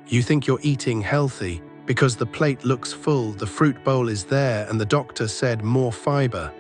You think you're eating healthy because the plate looks full, the fruit bowl is there, and the doctor said more fiber.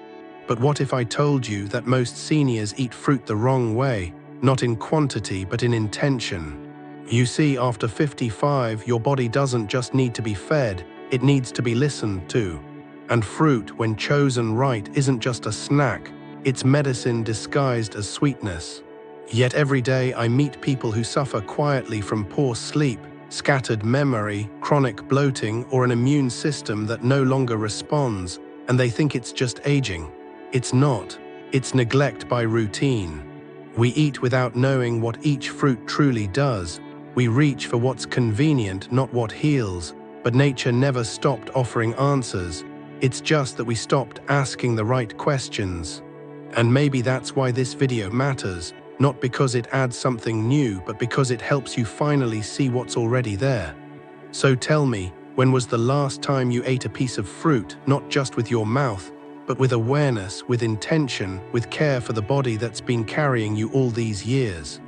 But what if I told you that most seniors eat fruit the wrong way, not in quantity but in intention? You see, after 55, your body doesn't just need to be fed, it needs to be listened to. And fruit, when chosen right, isn't just a snack, it's medicine disguised as sweetness. Yet every day I meet people who suffer quietly from poor sleep, scattered memory, chronic bloating, or an immune system that no longer responds, and they think it's just aging. It's not. It's neglect by routine. We eat without knowing what each fruit truly does. We reach for what's convenient, not what heals. But nature never stopped offering answers. It's just that we stopped asking the right questions. And maybe that's why this video matters, not because it adds something new, but because it helps you finally see what's already there. So tell me, when was the last time you ate a piece of fruit, not just with your mouth, but with awareness, with intention, with care for the body that's been carrying you all these years?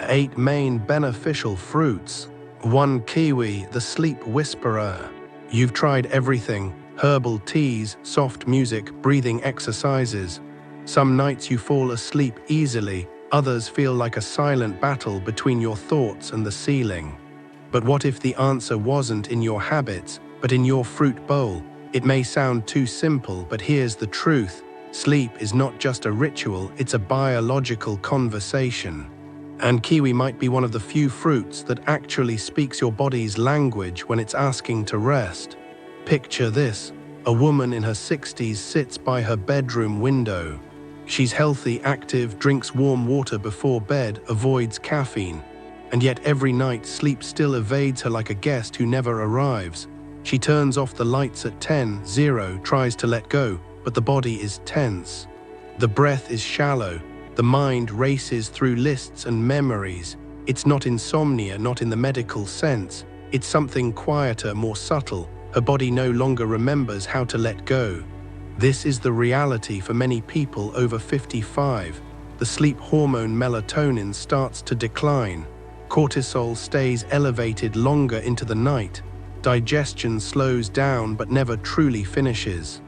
8 main beneficial fruits. 1. Kiwi, the sleep whisperer. You've tried everything: herbal teas, soft music, breathing exercises. Some nights you fall asleep easily, others feel like a silent battle between your thoughts and the ceiling. But what if the answer wasn't in your habits, but in your fruit bowl? It may sound too simple, but here's the truth. Sleep is not just a ritual, it's a biological conversation. And kiwi might be one of the few fruits that actually speaks your body's language when it's asking to rest. Picture this: a woman in her 60s sits by her bedroom window. She's healthy, active, drinks warm water before bed, avoids caffeine. And yet every night sleep still evades her like a guest who never arrives. She turns off the lights at 10:00, tries to let go, but the body is tense. The breath is shallow. The mind races through lists and memories. It's not insomnia, not in the medical sense. It's something quieter, more subtle. Her body no longer remembers how to let go. This is the reality for many people over 55. The sleep hormone melatonin starts to decline. Cortisol stays elevated longer into the night. Digestion slows down but never truly finishes.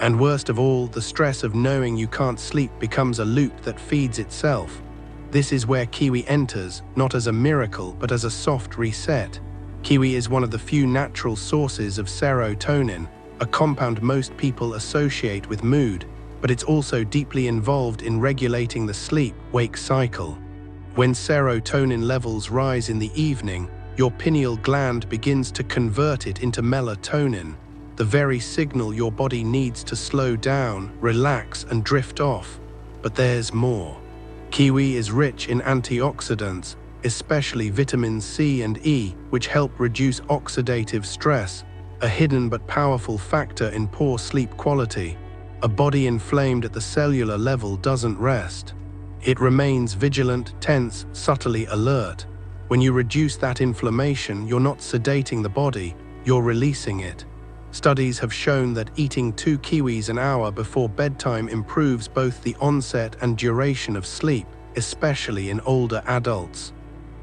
And worst of all, the stress of knowing you can't sleep becomes a loop that feeds itself. This is where kiwi enters, not as a miracle, but as a soft reset. Kiwi is one of the few natural sources of serotonin, a compound most people associate with mood, but it's also deeply involved in regulating the sleep-wake cycle. When serotonin levels rise in the evening, your pineal gland begins to convert it into melatonin, the very signal your body needs to slow down, relax, and drift off. But there's more. Kiwi is rich in antioxidants, especially vitamins C and E, which help reduce oxidative stress, a hidden but powerful factor in poor sleep quality. A body inflamed at the cellular level doesn't rest. It remains vigilant, tense, subtly alert. When you reduce that inflammation, you're not sedating the body, you're releasing it. Studies have shown that eating 2 kiwis an hour before bedtime improves both the onset and duration of sleep, especially in older adults.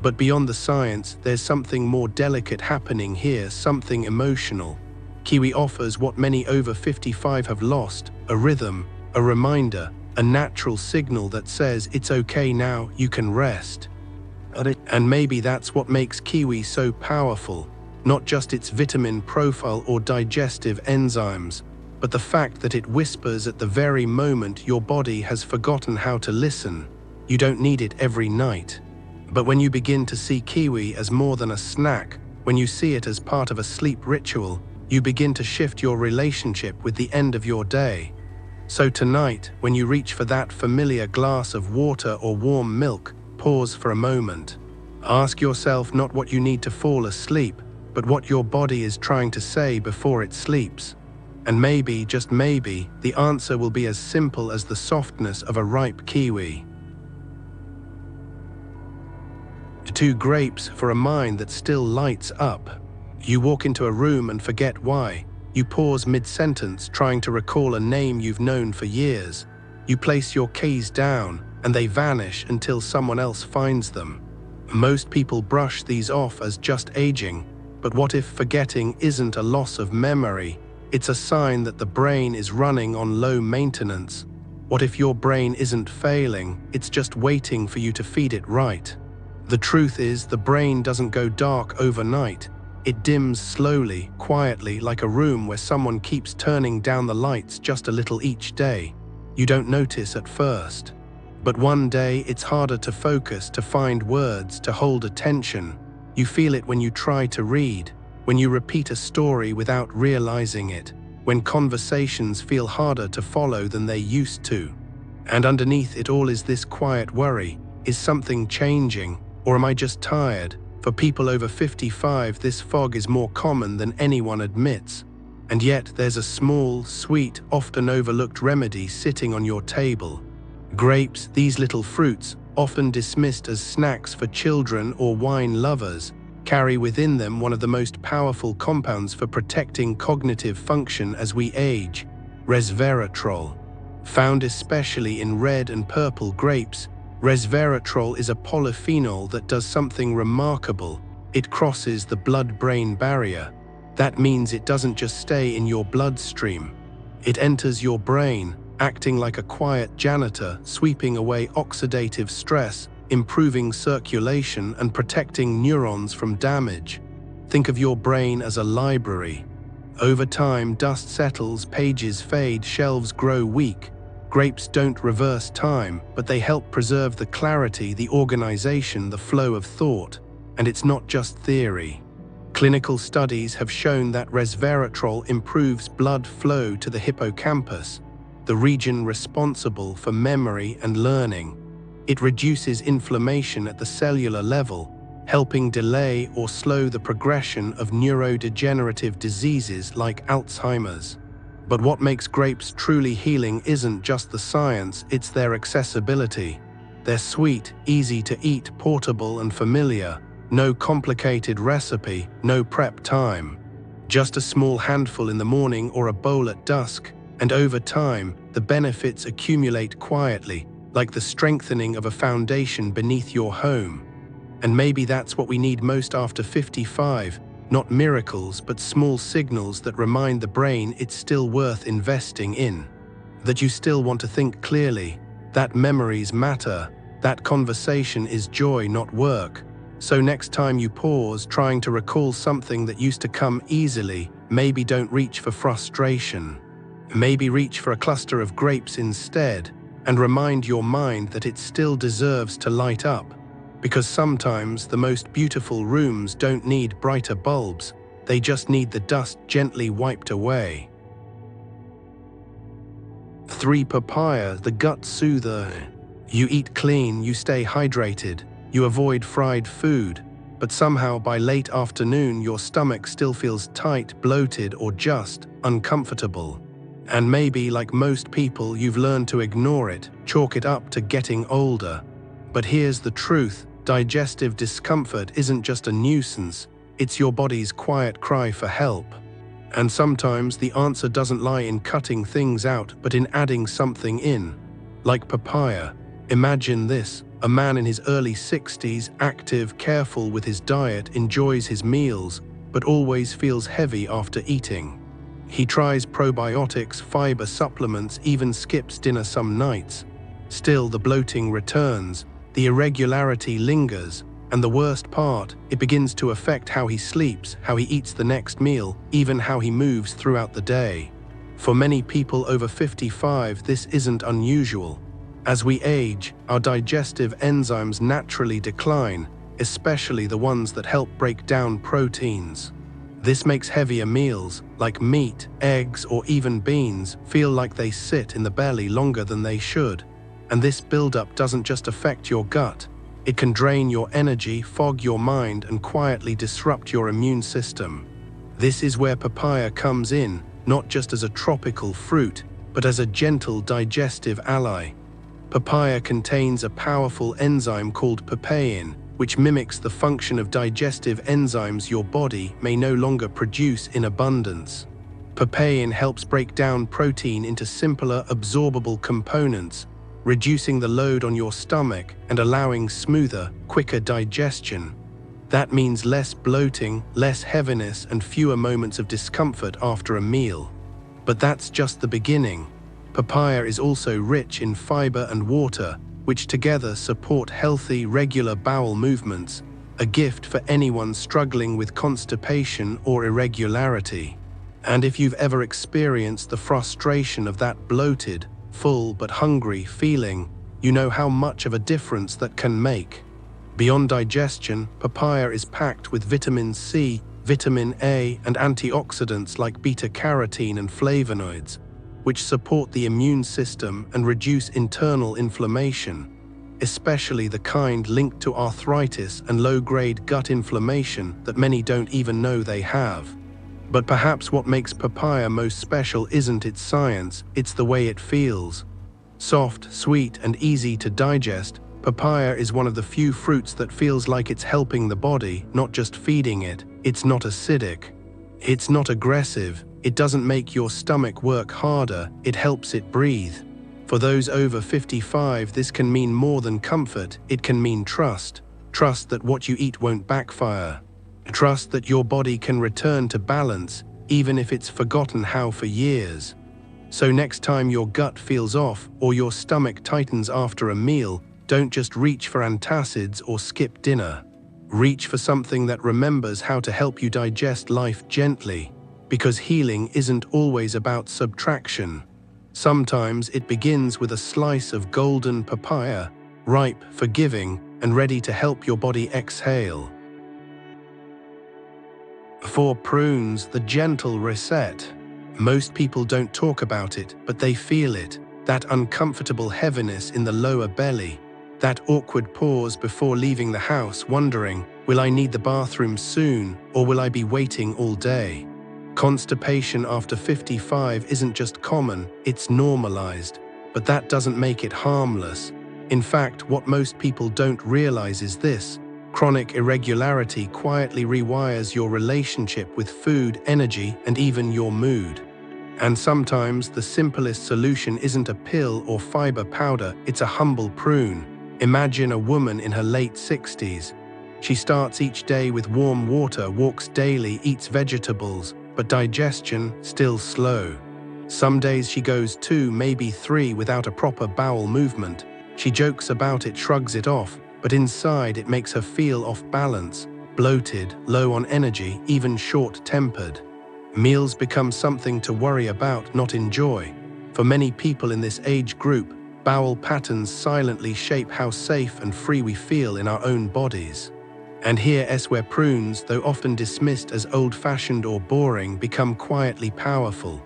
But beyond the science, there's something more delicate happening here, something emotional. Kiwi offers what many over 55 have lost: a rhythm, a reminder, a natural signal that says it's okay now, you can rest. And maybe that's what makes kiwi so powerful. Not just its vitamin profile or digestive enzymes, but the fact that it whispers at the very moment your body has forgotten how to listen. You don't need it every night. But when you begin to see kiwi as more than a snack, when you see it as part of a sleep ritual, you begin to shift your relationship with the end of your day. So tonight, when you reach for that familiar glass of water or warm milk, pause for a moment. Ask yourself not what you need to fall asleep, but what your body is trying to say before it sleeps. And maybe, just maybe, the answer will be as simple as the softness of a ripe kiwi. 2 grapes for a mind that still lights up. You walk into a room and forget why. You pause mid-sentence, trying to recall a name you've known for years. You place your keys down, and they vanish until someone else finds them. Most people brush these off as just aging, but what if forgetting isn't a loss of memory? It's a sign that the brain is running on low maintenance. What if your brain isn't failing, it's just waiting for you to feed it right? The truth is, the brain doesn't go dark overnight. It dims slowly, quietly, like a room where someone keeps turning down the lights just a little each day. You don't notice at first. But one day it's harder to focus, to find words, to hold attention. You feel it when you try to read, when you repeat a story without realizing it, when conversations feel harder to follow than they used to. And underneath it all is this quiet worry. Is something changing? Or am I just tired? For people over 55, this fog is more common than anyone admits. And yet there's a small, sweet, often overlooked remedy sitting on your table. Grapes, these little fruits, often dismissed as snacks for children or wine lovers, carry within them one of the most powerful compounds for protecting cognitive function as we age, resveratrol. Found especially in red and purple grapes, resveratrol is a polyphenol that does something remarkable. It crosses the blood-brain barrier. That means it doesn't just stay in your bloodstream. It enters your brain, acting like a quiet janitor, sweeping away oxidative stress, improving circulation and protecting neurons from damage. Think of your brain as a library. Over time, dust settles, pages fade, shelves grow weak. Grapes don't reverse time, but they help preserve the clarity, the organization, the flow of thought. And it's not just theory. Clinical studies have shown that resveratrol improves blood flow to the hippocampus, the region responsible for memory and learning. It reduces inflammation at the cellular level, helping delay or slow the progression of neurodegenerative diseases like Alzheimer's. But what makes grapes truly healing isn't just the science, it's their accessibility. They're sweet, easy to eat, portable and familiar. No complicated recipe, no prep time. Just a small handful in the morning or a bowl at dusk. And over time, the benefits accumulate quietly, like the strengthening of a foundation beneath your home. And maybe that's what we need most after 55, not miracles, but small signals that remind the brain it's still worth investing in. That you still want to think clearly, that memories matter, that conversation is joy, not work. So next time you pause, trying to recall something that used to come easily, maybe don't reach for frustration. Maybe reach for a cluster of grapes instead, and remind your mind that it still deserves to light up. Because sometimes the most beautiful rooms don't need brighter bulbs, they just need the dust gently wiped away. 3. Papaya, the gut soother. You eat clean, you stay hydrated, you avoid fried food, but somehow by late afternoon your stomach still feels tight, bloated, or just uncomfortable. And maybe, like most people, you've learned to ignore it, chalk it up to getting older. But here's the truth, digestive discomfort isn't just a nuisance, it's your body's quiet cry for help. And sometimes the answer doesn't lie in cutting things out, but in adding something in. Like papaya. Imagine this, a man in his early 60s, active, careful with his diet, enjoys his meals, but always feels heavy after eating. He tries probiotics, fiber supplements, even skips dinner some nights. Still, the bloating returns, the irregularity lingers, and the worst part, it begins to affect how he sleeps, how he eats the next meal, even how he moves throughout the day. For many people over 55, this isn't unusual. As we age, our digestive enzymes naturally decline, especially the ones that help break down proteins. This makes heavier meals, like meat, eggs, or even beans, feel like they sit in the belly longer than they should. And this buildup doesn't just affect your gut. It can drain your energy, fog your mind, and quietly disrupt your immune system. This is where papaya comes in, not just as a tropical fruit, but as a gentle digestive ally. Papaya contains a powerful enzyme called papain, which mimics the function of digestive enzymes your body may no longer produce in abundance. Papain helps break down protein into simpler, absorbable components, reducing the load on your stomach and allowing smoother, quicker digestion. That means less bloating, less heaviness, and fewer moments of discomfort after a meal. But that's just the beginning. Papaya is also rich in fiber and water, which together support healthy, regular bowel movements, a gift for anyone struggling with constipation or irregularity. And if you've ever experienced the frustration of that bloated, full but hungry feeling, you know how much of a difference that can make. Beyond digestion, papaya is packed with vitamin C, vitamin A, and antioxidants like beta-carotene and flavonoids, which support the immune system and reduce internal inflammation, especially the kind linked to arthritis and low-grade gut inflammation that many don't even know they have. But perhaps what makes papaya most special isn't its science, it's the way it feels. Soft, sweet, and easy to digest, papaya is one of the few fruits that feels like it's helping the body, not just feeding it. It's not acidic. It's not aggressive. It doesn't make your stomach work harder, it helps it breathe. For those over 55, this can mean more than comfort, it can mean trust. Trust that what you eat won't backfire. Trust that your body can return to balance, even if it's forgotten how for years. So next time your gut feels off or your stomach tightens after a meal, don't just reach for antacids or skip dinner. Reach for something that remembers how to help you digest life gently. Because healing isn't always about subtraction. Sometimes it begins with a slice of golden papaya, ripe, forgiving, and ready to help your body exhale. For prunes, the gentle reset. Most people don't talk about it, but they feel it. That uncomfortable heaviness in the lower belly. That awkward pause before leaving the house, wondering, will I need the bathroom soon, or will I be waiting all day? Constipation after 55 isn't just common, it's normalized. But that doesn't make it harmless. In fact, what most people don't realize is this: chronic irregularity quietly rewires your relationship with food, energy, and even your mood. And sometimes the simplest solution isn't a pill or fiber powder, it's a humble prune. Imagine a woman in her late 60s. She starts each day with warm water, walks daily, eats vegetables, but digestion still slow. Some days she goes 2, maybe 3 without a proper bowel movement. She jokes about it, shrugs it off, but inside it makes her feel off balance, bloated, low on energy, even short-tempered. Meals become something to worry about, not enjoy. For many people in this age group, bowel patterns silently shape how safe and free we feel in our own bodies. And here's where prunes, though often dismissed as old-fashioned or boring, become quietly powerful.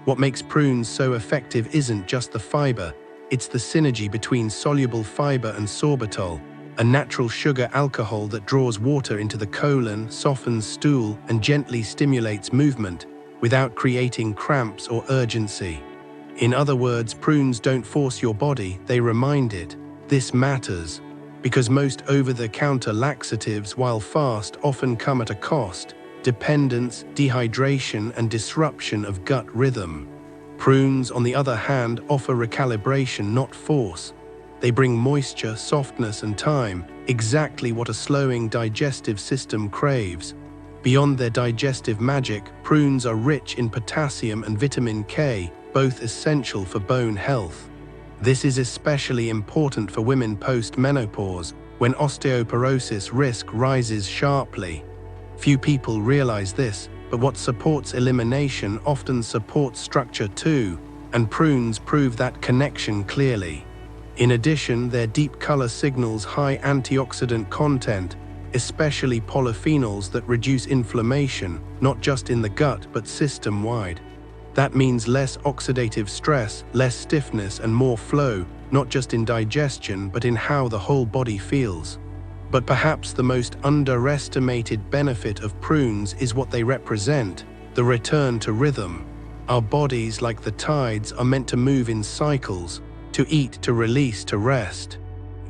What makes prunes so effective isn't just the fiber, it's the synergy between soluble fiber and sorbitol, a natural sugar alcohol that draws water into the colon, softens stool, and gently stimulates movement, without creating cramps or urgency. In other words, prunes don't force your body, they remind it. This matters, because most over-the-counter laxatives, while fast, often come at a cost: dependence, dehydration, and disruption of gut rhythm. Prunes, on the other hand, offer recalibration, not force. They bring moisture, softness, and time, exactly what a slowing digestive system craves. Beyond their digestive magic, prunes are rich in potassium and vitamin K, both essential for bone health. This is especially important for women post-menopause, when osteoporosis risk rises sharply. Few people realize this, but what supports elimination often supports structure too, and prunes prove that connection clearly. In addition, their deep color signals high antioxidant content, especially polyphenols that reduce inflammation, not just in the gut but system-wide. That means less oxidative stress, less stiffness, and more flow, not just in digestion but in how the whole body feels. But perhaps the most underestimated benefit of prunes is what they represent: the return to rhythm. Our bodies, like the tides, are meant to move in cycles, to eat, to release, to rest.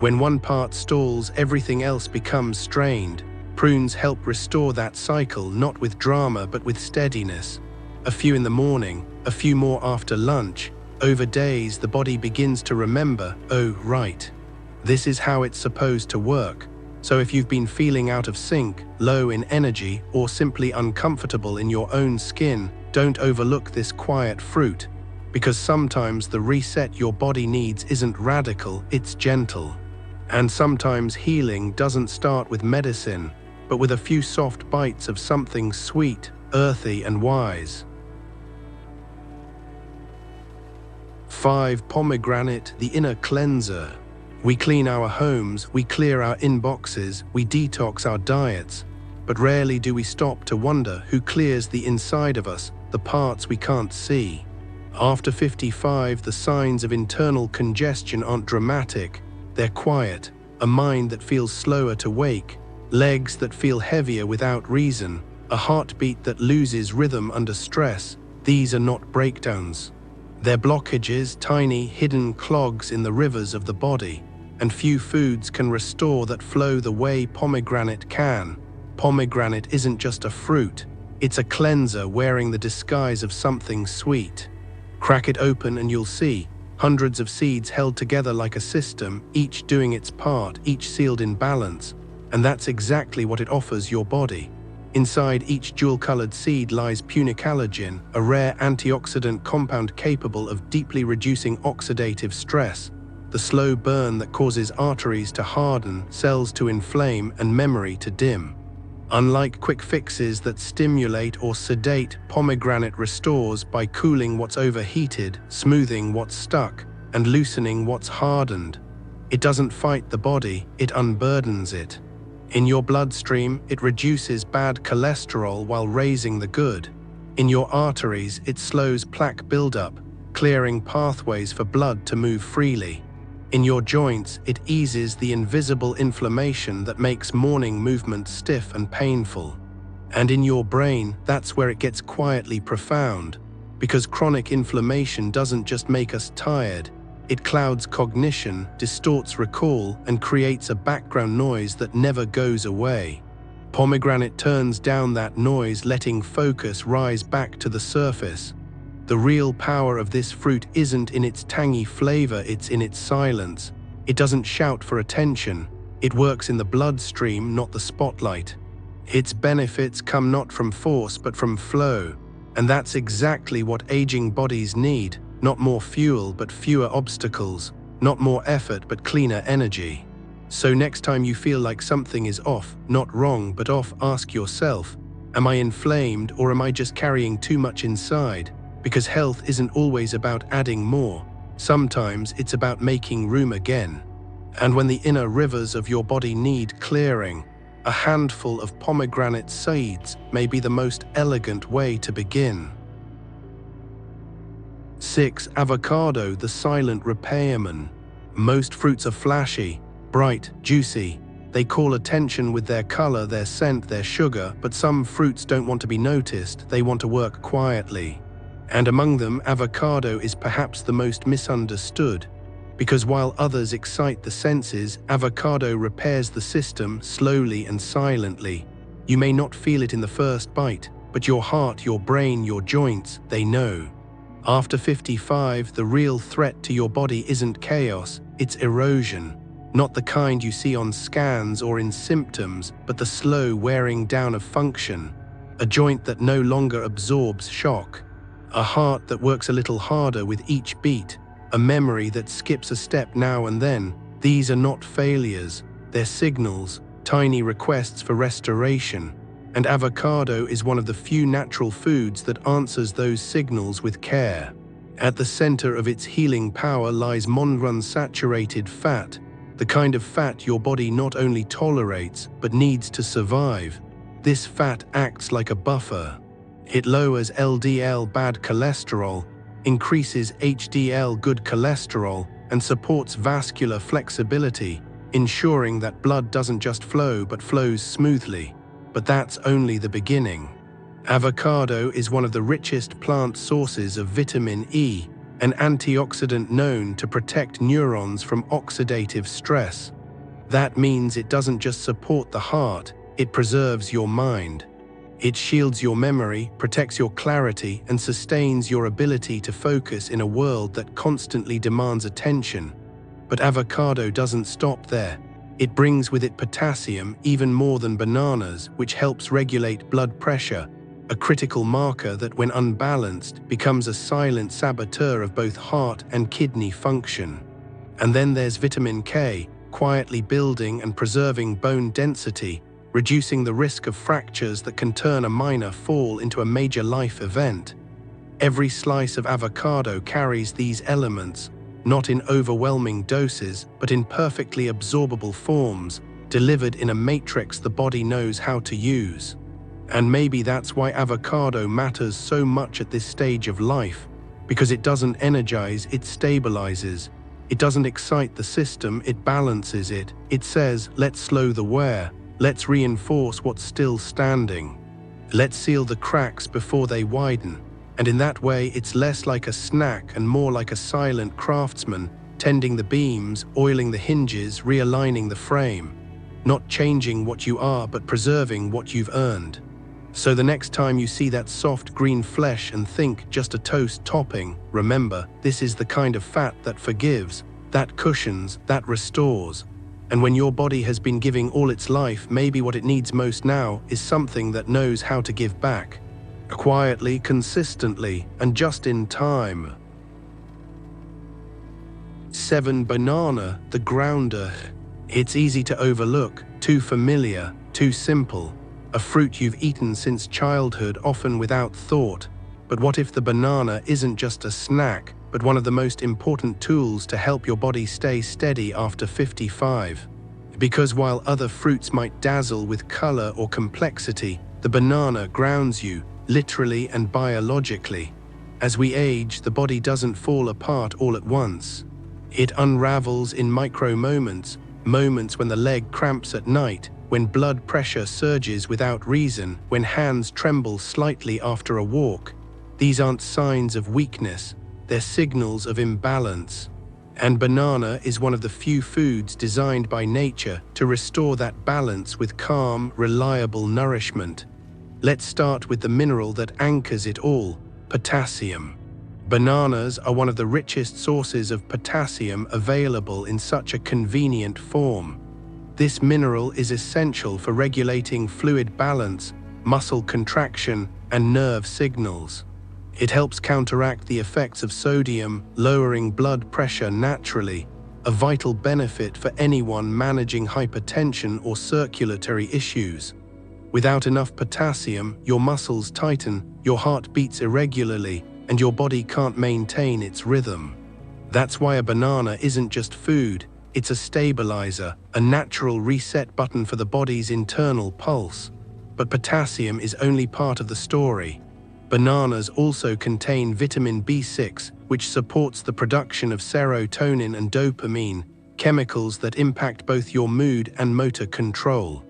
When one part stalls, everything else becomes strained. Prunes help restore that cycle, not with drama but with steadiness. A few in the morning, a few more after lunch, Over days, the body begins to remember, oh, right, this is how it's supposed to work. So if you've been feeling out of sync, low in energy, or simply uncomfortable in your own skin, don't overlook this quiet fruit, because sometimes the reset your body needs isn't radical, it's gentle. And sometimes healing doesn't start with medicine, but with a few soft bites of something sweet, earthy, and wise. 5. Pomegranate, the inner cleanser. We clean our homes, we clear our inboxes, we detox our diets, but rarely do we stop to wonder who clears the inside of us, the parts we can't see. After 55, the signs of internal congestion aren't dramatic, they're quiet. A mind that feels slower to wake, legs that feel heavier without reason, a heartbeat that loses rhythm under stress. These are not breakdowns. They're blockages, tiny, hidden clogs in the rivers of the body, and few foods can restore that flow the way pomegranate can. Pomegranate isn't just a fruit, it's a cleanser wearing the disguise of something sweet. Crack it open and you'll see hundreds of seeds held together like a system, each doing its part, each sealed in balance, and that's exactly what it offers your body. Inside each jewel-colored seed lies punicalagin, a rare antioxidant compound capable of deeply reducing oxidative stress, the slow burn that causes arteries to harden, cells to inflame, and memory to dim. Unlike quick fixes that stimulate or sedate, pomegranate restores by cooling what's overheated, smoothing what's stuck, and loosening what's hardened. It doesn't fight the body, it unburdens it. In your bloodstream, it reduces bad cholesterol while raising the good. In your arteries, it slows plaque buildup, clearing pathways for blood to move freely. In your joints, it eases the invisible inflammation that makes morning movement stiff and painful. And in your brain, that's where it gets quietly profound, because chronic inflammation doesn't just make us tired, it clouds cognition, distorts recall, and creates a background noise that never goes away. Pomegranate turns down that noise, letting focus rise back to the surface. The real power of this fruit isn't in its tangy flavor, it's in its silence. It doesn't shout for attention. It works in the bloodstream, not the spotlight. Its benefits come not from force, but from flow. And that's exactly what aging bodies need. Not more fuel, but fewer obstacles. Not more effort, but cleaner energy. So next time you feel like something is off, not wrong, but off, ask yourself, am I inflamed or am I just carrying too much inside? Because health isn't always about adding more. Sometimes it's about making room again. And when the inner rivers of your body need clearing, a handful of pomegranate seeds may be the most elegant way to begin. 6. Avocado, the silent repairman. Most fruits are flashy, bright, juicy. They call attention with their color, their scent, their sugar, but some fruits don't want to be noticed, they want to work quietly. And among them, avocado is perhaps the most misunderstood, because while others excite the senses, avocado repairs the system slowly and silently. You may not feel it in the first bite, but your heart, your brain, your joints, they know. After 55, the real threat to your body isn't chaos, it's erosion. Not the kind you see on scans or in symptoms, but the slow wearing down of function. A joint that no longer absorbs shock. A heart that works a little harder with each beat. A memory that skips a step now and then. These are not failures, they're signals, tiny requests for restoration. And avocado is one of the few natural foods that answers those signals with care. At the center of its healing power lies monounsaturated fat, the kind of fat your body not only tolerates, but needs to survive. This fat acts like a buffer. It lowers LDL bad cholesterol, increases HDL good cholesterol, and supports vascular flexibility, ensuring that blood doesn't just flow but flows smoothly. But that's only the beginning. Avocado is one of the richest plant sources of vitamin E, an antioxidant known to protect neurons from oxidative stress. That means it doesn't just support the heart, it preserves your mind. It shields your memory, protects your clarity, and sustains your ability to focus in a world that constantly demands attention. But avocado doesn't stop there. It brings with it potassium even more than bananas, which helps regulate blood pressure, a critical marker that, when unbalanced, becomes a silent saboteur of both heart and kidney function. And then there's vitamin K, quietly building and preserving bone density, reducing the risk of fractures that can turn a minor fall into a major life event. Every slice of avocado carries these elements, not in overwhelming doses, but in perfectly absorbable forms, delivered in a matrix the body knows how to use. And maybe that's why avocado matters so much at this stage of life, because it doesn't energize, it stabilizes. It doesn't excite the system, it balances it. It says, let's slow the wear, let's reinforce what's still standing. Let's seal the cracks before they widen. And in that way, it's less like a snack and more like a silent craftsman, tending the beams, oiling the hinges, realigning the frame. Not changing what you are, but preserving what you've earned. So the next time you see that soft green flesh and think just a toast topping, remember, this is the kind of fat that forgives, that cushions, that restores. And when your body has been giving all its life, maybe what it needs most now is something that knows how to give back. Quietly, consistently, and just in time. 7. Banana, the grounder. It's easy to overlook, too familiar, too simple. A fruit you've eaten since childhood, often without thought. But what if the banana isn't just a snack, but one of the most important tools to help your body stay steady after 55? Because while other fruits might dazzle with color or complexity, the banana grounds you, literally and biologically. As we age, the body doesn't fall apart all at once. It unravels in micro moments, moments when the leg cramps at night, when blood pressure surges without reason, when hands tremble slightly after a walk. These aren't signs of weakness, they're signals of imbalance. And banana is one of the few foods designed by nature to restore that balance with calm, reliable nourishment. Let's start with the mineral that anchors it all, potassium. Bananas are one of the richest sources of potassium available in such a convenient form. This mineral is essential for regulating fluid balance, muscle contraction, and nerve signals. It helps counteract the effects of sodium, lowering blood pressure naturally, a vital benefit for anyone managing hypertension or circulatory issues. Without enough potassium, your muscles tighten, your heart beats irregularly, and your body can't maintain its rhythm. That's why a banana isn't just food. It's a stabilizer, a natural reset button for the body's internal pulse. But potassium is only part of the story. Bananas also contain vitamin B6, which supports the production of serotonin and dopamine, chemicals that impact both your mood and motor control.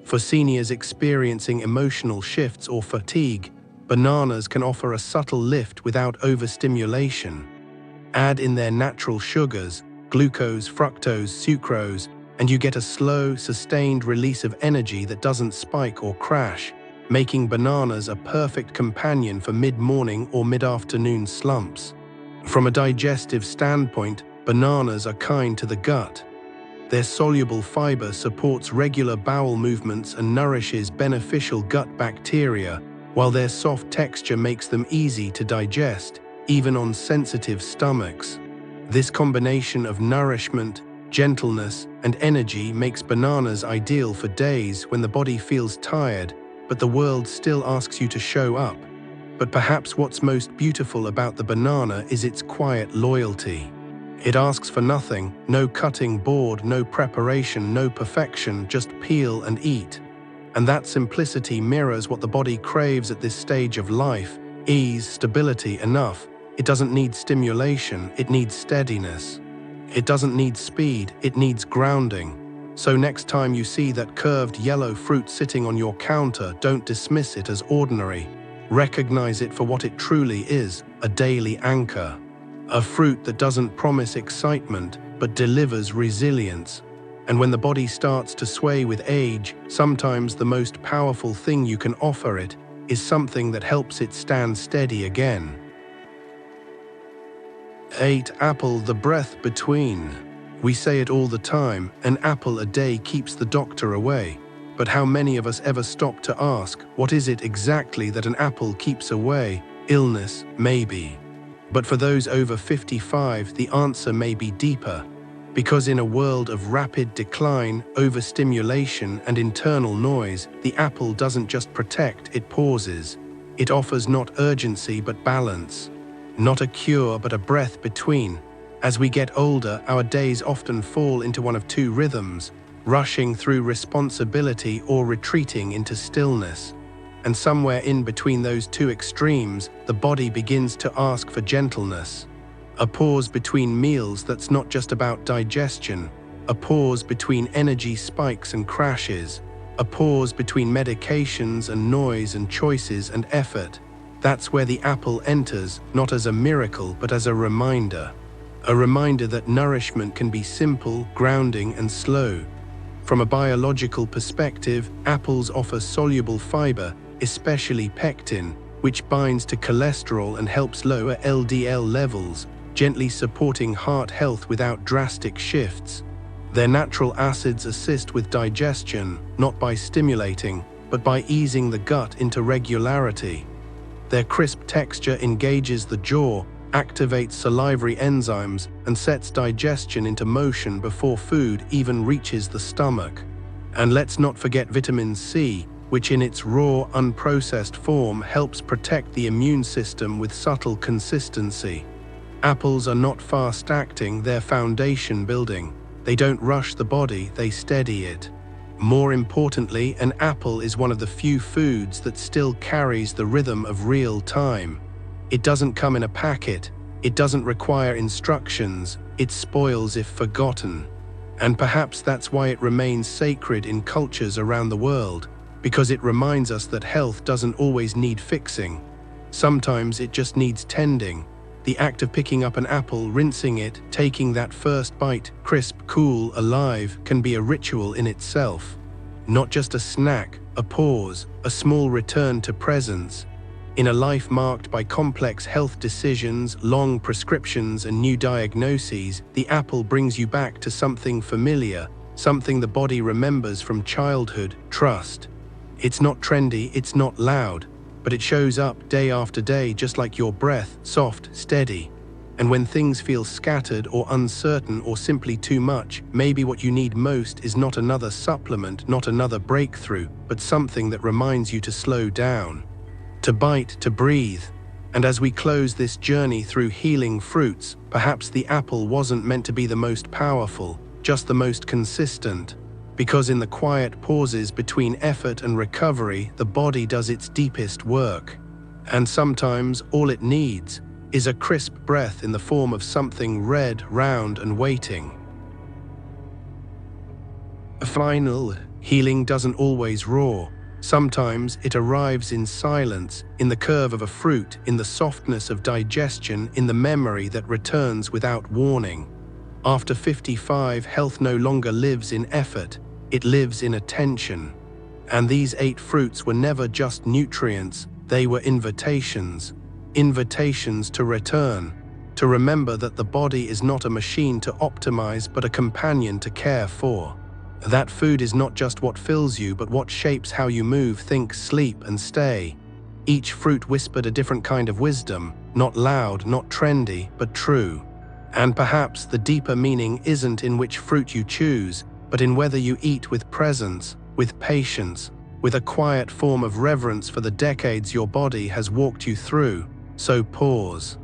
For seniors experiencing emotional shifts or fatigue, bananas can offer a subtle lift without overstimulation. Add in their natural sugars, glucose, fructose, sucrose, and you get a slow, sustained release of energy that doesn't spike or crash, making bananas a perfect companion for mid-morning or mid-afternoon slumps. From a digestive standpoint, bananas are kind to the gut. Their soluble fiber supports regular bowel movements and nourishes beneficial gut bacteria, while their soft texture makes them easy to digest, even on sensitive stomachs. This combination of nourishment, gentleness, and energy makes bananas ideal for days when the body feels tired, but the world still asks you to show up. But perhaps what's most beautiful about the banana is its quiet loyalty. It asks for nothing, no cutting board, no preparation, no perfection, just peel and eat. And that simplicity mirrors what the body craves at this stage of life: ease, stability, enough. It doesn't need stimulation, it needs steadiness. It doesn't need speed, it needs grounding. So next time you see that curved yellow fruit sitting on your counter, don't dismiss it as ordinary. Recognize it for what it truly is, a daily anchor. A fruit that doesn't promise excitement, but delivers resilience. And when the body starts to sway with age, sometimes the most powerful thing you can offer it is something that helps it stand steady again. 8. Apple the breath between. We say it all the time, an apple a day keeps the doctor away. But how many of us ever stop to ask, what is it exactly that an apple keeps away? Illness, maybe. But for those over 55, the answer may be deeper. Because in a world of rapid decline, overstimulation, and internal noise, the apple doesn't just protect, it pauses. It offers not urgency but balance. Not a cure but a breath between. As we get older, our days often fall into one of two rhythms, rushing through responsibility or retreating into stillness. And somewhere in between those two extremes, the body begins to ask for gentleness. A pause between meals that's not just about digestion, a pause between energy spikes and crashes, a pause between medications and noise and choices and effort. That's where the apple enters, not as a miracle but as a reminder. A reminder that nourishment can be simple, grounding, and slow. From a biological perspective, apples offer soluble fiber, especially pectin, which binds to cholesterol and helps lower LDL levels, gently supporting heart health without drastic shifts. Their natural acids assist with digestion, not by stimulating, but by easing the gut into regularity. Their crisp texture engages the jaw, activates salivary enzymes, and sets digestion into motion before food even reaches the stomach. And let's not forget vitamin C, which in its raw, unprocessed form helps protect the immune system with subtle consistency. Apples are not fast-acting, they're foundation-building. They don't rush the body, they steady it. More importantly, an apple is one of the few foods that still carries the rhythm of real time. It doesn't come in a packet, it doesn't require instructions, it spoils if forgotten. And perhaps that's why it remains sacred in cultures around the world, because it reminds us that health doesn't always need fixing. Sometimes it just needs tending. The act of picking up an apple, rinsing it, taking that first bite, crisp, cool, alive, can be a ritual in itself. Not just a snack, a pause, a small return to presence. In a life marked by complex health decisions, long prescriptions, and new diagnoses, the apple brings you back to something familiar, something the body remembers from childhood: trust. It's not trendy, it's not loud, but it shows up day after day just like your breath, soft, steady. And when things feel scattered or uncertain or simply too much, maybe what you need most is not another supplement, not another breakthrough, but something that reminds you to slow down, to bite, to breathe. And as we close this journey through healing fruits, perhaps the apple wasn't meant to be the most powerful, just the most consistent. Because in the quiet pauses between effort and recovery, the body does its deepest work. And sometimes all it needs is a crisp breath in the form of something red, round, and waiting. Final, healing doesn't always roar. Sometimes it arrives in silence, in the curve of a fruit, in the softness of digestion, in the memory that returns without warning. After 55, health no longer lives in effort, it lives in attention. And these 8 fruits were never just nutrients, they were invitations. Invitations to return, to remember that the body is not a machine to optimize but a companion to care for. That food is not just what fills you but what shapes how you move, think, sleep, and stay. Each fruit whispered a different kind of wisdom, not loud, not trendy, but true. And perhaps the deeper meaning isn't in which fruit you choose, but in whether you eat with presence, with patience, with a quiet form of reverence for the decades your body has walked you through. So pause.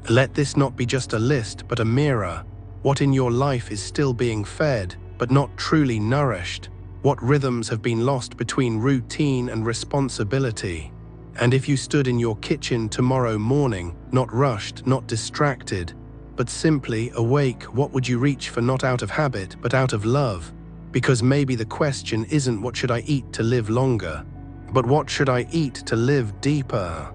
Let this not be just a list, but a mirror. What in your life is still being fed, but not truly nourished? What rhythms have been lost between routine and responsibility? And if you stood in your kitchen tomorrow morning, not rushed, not distracted, but simply awake, what would you reach for, not out of habit, but out of love? Because maybe the question isn't what should I eat to live longer, but what should I eat to live deeper?